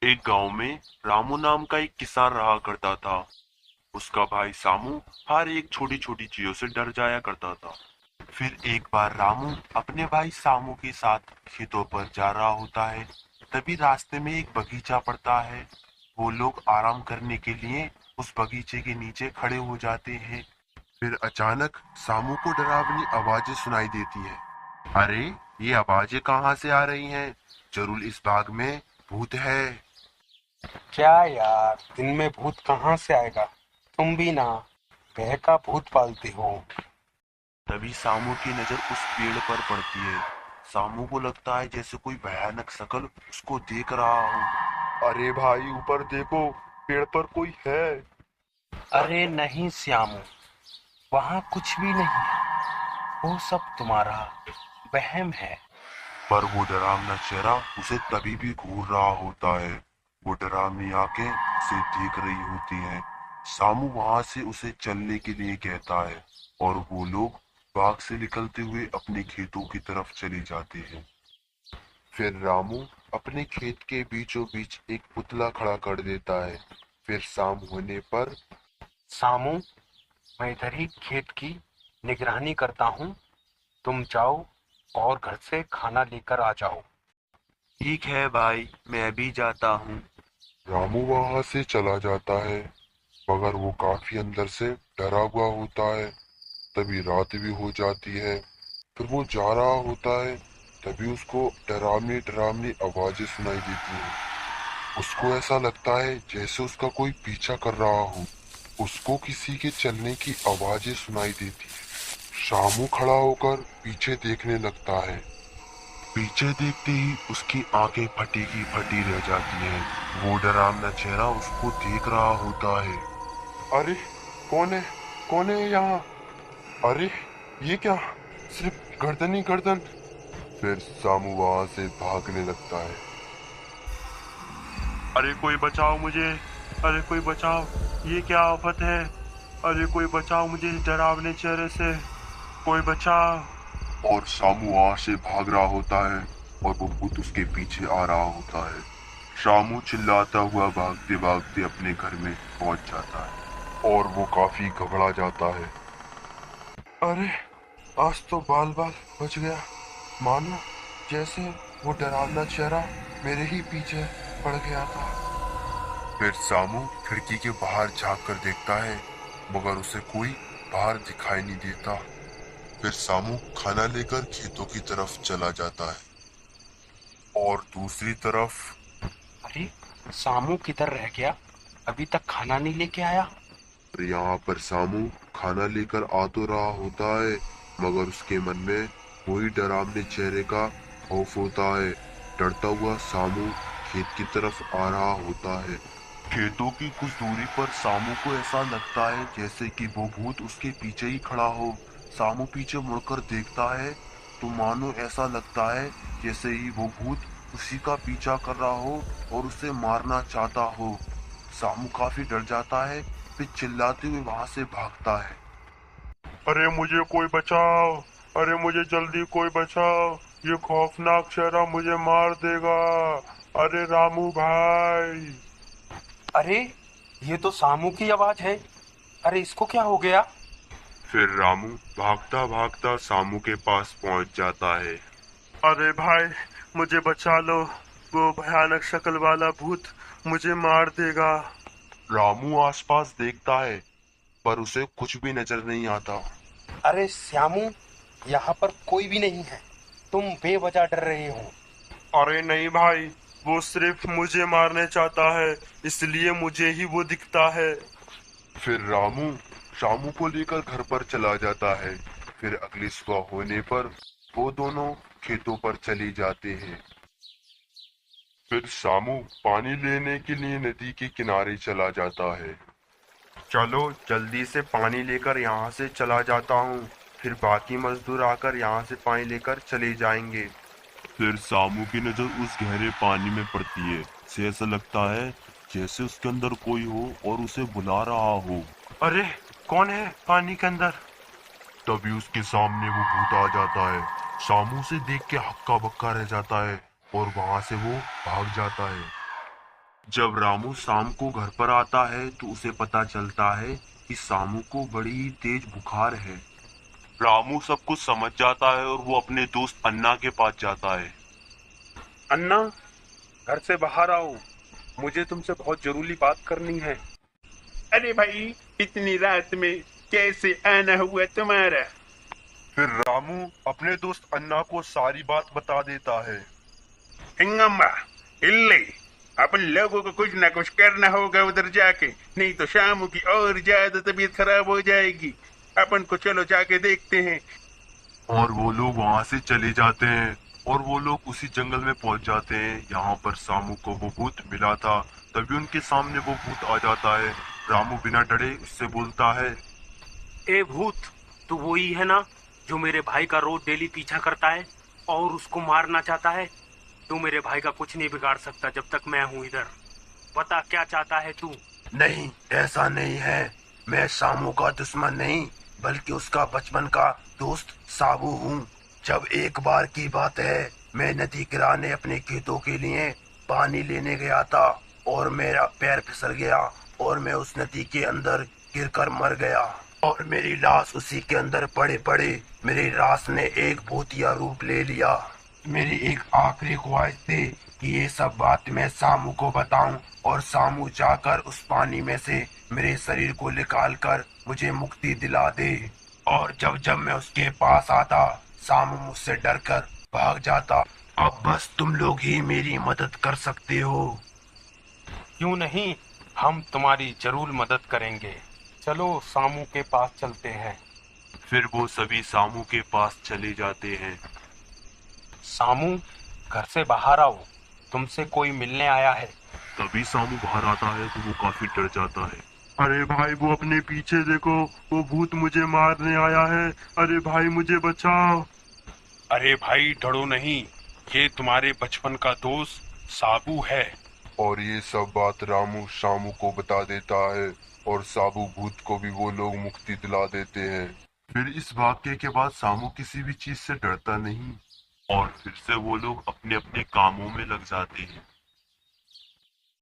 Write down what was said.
एक गांव में रामू नाम का एक किसान रहा करता था। उसका भाई सामू हर एक छोटी छोटी चीजों से डर जाया करता था। फिर एक बार रामू अपने भाई सामू के साथ खेतों पर जा रहा होता है। तभी रास्ते में एक बगीचा पड़ता है। वो लोग आराम करने के लिए उस बगीचे के नीचे खड़े हो जाते हैं। फिर अचानक सामू को डरावनी आवाजें सुनाई देती है। अरे, ये आवाजें कहाँ से आ रही हैं? जरूर इस बाग में भूत है। क्या यार, दिन में भूत कहाँ से आएगा। तुम भी ना बहका भूत पालते हो। तभी सामू की नजर उस पेड़ पर पड़ती है। सामू को लगता है जैसे कोई भयानक शकल उसको देख रहा हो। अरे भाई, ऊपर देखो, पेड़ पर कोई है। अरे नहीं श्यामू, वहाँ कुछ भी नहीं है। वो सब तुम्हारा वहम है। पर वो डरावना चेहरा उसे तभी भी घूर रहा होता है। वो डरावनी आंखें उसे देख रही होती हैं। सामू वहां से उसे चलने के लिए कहता है और वो लोग बाग से निकलते हुए अपने खेतों की तरफ चले जाते हैं। फिर रामू अपने खेत के बीचों बीच एक पुतला खड़ा कर देता है। फिर शाम होने पर सामू, मैं इधर ही खेत की निगरानी करता हूँ। तुम जाओ और घर से खाना लेकर आ जाओ। ठीक है भाई, मैं भी जाता हूँ। रामू वहां से चला जाता है, मगर वो काफी अंदर से डरा हुआ होता है। तभी रात भी हो जाती है। फिर वो जा रहा होता है, तभी उसको डरावनी डरावनी आवाजें सुनाई देती हैं। उसको ऐसा लगता है जैसे उसका कोई पीछा कर रहा हो। उसको किसी के चलने की आवाजें सुनाई देती है। शामू खड़ा होकर पीछे देखने लगता है। पीछे देखते ही उसकी आंखें फटी की फटी रह जाती हैं। वो डरावना चेहरा उसको देख रहा होता है। अरे, कौन है? कौन है यहाँ? अरे, ये क्या? सिर्फ गर्दन ही गर्दन। फिर सामू वहां से भागने लगता है। अरे कोई बचाओ मुझे! अरे कोई बचाओ! ये क्या आफत है? अरे कोई बचाओ मुझे इस डरावने चेहरे से! कोई बचाओ! और शामू वहां से भाग रहा होता है और वो भूत उसके पीछे आ रहा होता है। शामू चिल्लाता हुआ भागते भागते अपने घर में पहुंच जाता है और वो काफी घबरा जाता है। अरे, आज तो बाल बाल बच गया। मानो जैसे वो डरावना चेहरा मेरे ही पीछे पड़ गया था। फिर सामू खिड़की के बाहर झांक कर देखता है, मगर उसे कोई बाहर दिखाई नहीं देता। फिर सामू खाना लेकर खेतों की तरफ चला जाता है और दूसरी तरफ अरे, सामू किधर रह गया? अभी तक खाना नहीं लेके आया। यहाँ पर सामू खाना लेकर आ तो रहा होता है, मगर उसके मन में वही डरावने चेहरे का खौफ होता है। डरता हुआ सामू खेत की तरफ आ रहा होता है। खेतों की कुछ दूरी पर सामू को ऐसा लगता है जैसे कि वो भूत उसके पीछे ही खड़ा हो। सामू पीछे मुड़कर देखता है तो मानो ऐसा लगता है जैसे ही वो भूत उसी का पीछा कर रहा हो और उसे मारना चाहता हो। सामू काफी डर जाता है, फिर चिल्लाते हुए वहां से भागता है। अरे मुझे कोई बचाओ! अरे मुझे जल्दी कोई बचाओ! ये खौफनाक चेहरा मुझे मार देगा! अरे रामू भाई! अरे, ये तो सामू की आवाज है। अरे, इसको क्या हो गया? फिर रामू भागता भागता सामू के पास पहुंच जाता है। अरे भाई, मुझे बचा लो! वो भयानक शक्ल वाला भूत मुझे मार देगा! रामू आसपास देखता है, पर उसे कुछ भी नजर नहीं आता। अरे श्यामू, यहाँ पर कोई भी नहीं है। तुम बेवजह डर रहे हो। अरे नहीं भाई, वो सिर्फ मुझे मारने चाहता है, इसलिए मुझे ही वो दिखता है। फिर रामू शामू को लेकर घर पर चला जाता है। फिर अगली सुबह होने पर वो दोनों खेतों पर चले जाते हैं। फिर शामू पानी लेने के लिए नदी के किनारे चला जाता है। चलो जल्दी से पानी लेकर यहाँ से चला जाता हूँ, फिर बाकी मजदूर आकर यहाँ से पानी लेकर चले जाएंगे। फिर सामू की नजर उस गहरे पानी में पड़ती है। उसे ऐसा लगता है जैसे उसके अंदर कोई हो और उसे बुला रहा हो। अरे, कौन है पानी के अंदर? तभी उसके सामने वो भूत आ जाता है। सामू से देख के हक्का बक्का रह जाता है और वहां से वो भाग जाता है। जब रामू शाम को घर पर आता है तो उसे पता चलता है कि शामू को बड़ी तेज बुखार है। रामू सब कुछ समझ जाता है और वो अपने दोस्त अन्ना के पास जाता है। अन्ना, घर से बाहर आओ, मुझे तुमसे बहुत जरूरी बात करनी है। अरे भाई, इतनी रात में कैसे आना हुआ तुम्हारा? फिर रामू अपने दोस्त अन्ना को सारी बात बता देता है। हिंगम्बा, इल्ले, अपन लोगों को कुछ ना कुछ करना होगा उधर जाके, नहीं तो शाम की और ज्यादा तबीयत खराब हो जाएगी। अपन को चलो जाके देखते हैं। और वो लोग वहां से चले जाते हैं और वो लोग उसी जंगल में पहुंच जाते हैं। यहाँ पर शामू को वो भूत मिला था। तभी उनके सामने वो भूत आ जाता है। रामू बिना डरे उससे बोलता है, ए भूत, तू वही है ना जो मेरे भाई का रोज डेली पीछा करता है और उसको मारना चाहता है? तू मेरे भाई का कुछ नहीं बिगाड़ सकता जब तक मैं हूँ इधर। बता क्या चाहता है तू? नहीं, ऐसा नहीं है। मैं शामू का दुश्मन नहीं बल्कि उसका बचपन का दोस्त साबू हूँ। जब एक बार की बात है, मैं नदी किनारे अपने खेतों के लिए पानी लेने गया था और मेरा पैर फिसल गया और मैं उस नदी के अंदर गिरकर मर गया और मेरी लाश उसी के अंदर पड़े पड़े मेरी लाश ने एक भूतिया रूप ले लिया। मेरी एक आखिरी ख्वाहिश थी कि ये सब बात मैं सामू को बताऊं और सामू जाकर उस पानी में से मेरे शरीर को निकाल कर मुझे मुक्ति दिला दे। और जब जब मैं उसके पास आता, सामू मुझसे डरकर भाग जाता। अब बस तुम लोग ही मेरी मदद कर सकते हो। क्यों नहीं, हम तुम्हारी जरूर मदद करेंगे। चलो सामू के पास चलते हैं। फिर वो सभी सामू के पास चले जाते हैं। सामू, घर से बाहर आओ, तुमसे कोई मिलने आया है। तभी सामू बाहर आता है तो वो काफी डर जाता है। अरे भाई, वो अपने पीछे देखो, वो भूत मुझे मारने आया है। अरे भाई, मुझे बचाओ। अरे भाई, डरो नहीं, ये तुम्हारे बचपन का दोस्त साबू है। और ये सब बात रामू शामू को बता देता है और साबू भूत को भी वो लोग मुक्ति दिला देते हैं। फिर इस वाक्य के बाद सामू किसी भी चीज से डरता नहीं और फिर से वो लोग अपने अपने कामों में लग जाते हैं।